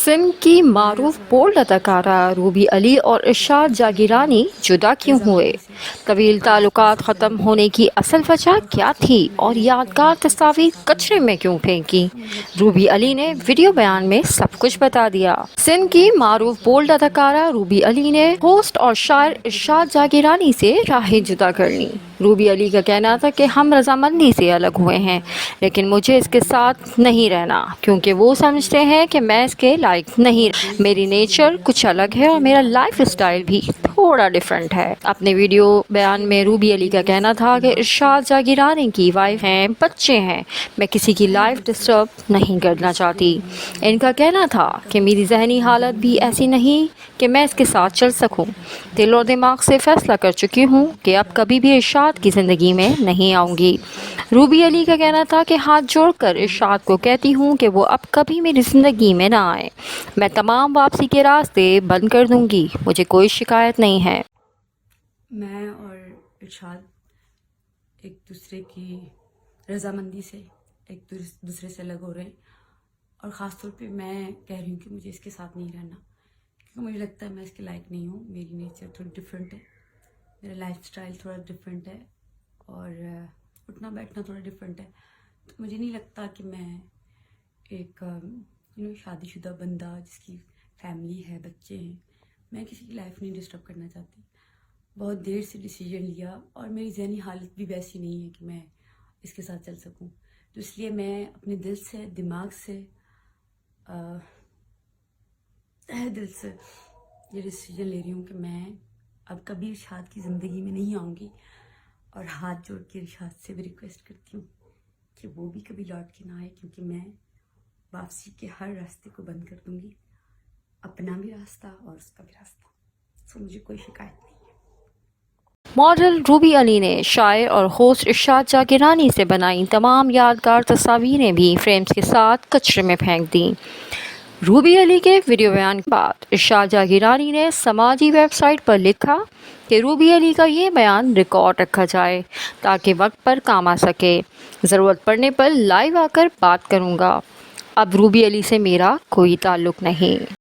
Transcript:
सिंध की मारूफ बोल्ड अदाकारा रूबी अली और इरशाद जागीरानी जुदा क्यों हुए? तवील ताल्लुकात ख़त्म होने की असल वजह क्या थी और यादगार तस्वीर कचरे में क्यों फेंकी? रूबी अली ने वीडियो बयान में सब कुछ बता दिया। सिंध की मारूफ बोल्ड अदाकारा रूबी अली ने होस्ट और शायर इरशाद जागीरानी से राहें जुदा कर ली। रूबी अली का कहना था कि हम रजामंदी से अलग हुए हैं, लेकिन मुझे इसके साथ नहीं रहना क्योंकि वो समझते हैं कि मैं इसके लायक नहीं। मेरी नेचर कुछ अलग है और मेरा लाइफ स्टाइल भी थोड़ा डिफरेंट है। अपने वीडियो बयान में रूबी अली का कहना था कि इरशाद जागीरानी की वाइफ हैं, बच्चे हैं, मैं किसी की लाइफ डिस्टर्ब नहीं करना चाहती। इनका कहना था कि मेरी जहनी हालत भी ऐसी नहीं कि मैं इसके साथ चल सकूं। दिल और दिमाग से फैसला कर चुकी हूं कि अब कभी भी इरशाद की ज़िंदगी में नहीं आऊँगी। रूबी अली का कहना था कि हाथ जोड़कर इरशाद को कहती हूँ कि वो अब कभी मेरी ज़िंदगी में ना आए। मैं तमाम वापसी के रास्ते बंद कर दूँगी, मुझे कोई शिकायत नहीं है। मैं और इरशाद एक दूसरे की रजामंदी से एक दूसरे से अलग हो रहे हैं, और ख़ास तौर पे मैं कह रही हूँ कि मुझे इसके साथ नहीं रहना, क्योंकि मुझे लगता है मैं इसके लायक नहीं हूँ। मेरी नेचर थोड़ी डिफरेंट है, मेरा लाइफ स्टाइल थोड़ा डिफरेंट है, और उठना बैठना थोड़ा डिफरेंट है। तो मुझे नहीं लगता कि मैं एक शादीशुदा बंदा जिसकी फैमिली है, बच्चे हैं, मैं किसी की लाइफ नहीं डिस्टर्ब करना चाहती। बहुत देर से डिसीजन लिया, और मेरी जहनी हालत भी वैसी नहीं है कि मैं इसके साथ चल सकूं। तो इसलिए मैं अपने दिल से, दिमाग से, तहे दिल से ये डिसीजन ले रही हूँ कि मैं अब कभी इरशाद की ज़िंदगी में नहीं आऊँगी। और हाथ जोड़ के इरशाद से भी रिक्वेस्ट करती हूँ कि वो भी कभी लौट के ना आए, क्योंकि मैं वापसी के हर रास्ते को बंद कर दूँगी, अपना भी रास्ता और उसका भी रास्ता। सो मुझे कोई शिकायत नहीं है। मॉडल रूबी अली ने शायर और होस्ट इरशाद जागीरानी से बनाई तमाम यादगार तस्वीरें भी फ्रेम्स के साथ कचरे में फेंक दी। रूबी अली के वीडियो बयान के बाद इरशाद जागीरानी ने समाजी वेबसाइट पर लिखा कि रूबी अली का ये बयान रिकॉर्ड रखा जाए ताकि वक्त पर काम आ सके। ज़रूरत पड़ने पर लाइव आकर बात करूँगा। अब रूबी अली से मेरा कोई ताल्लुक़ नहीं।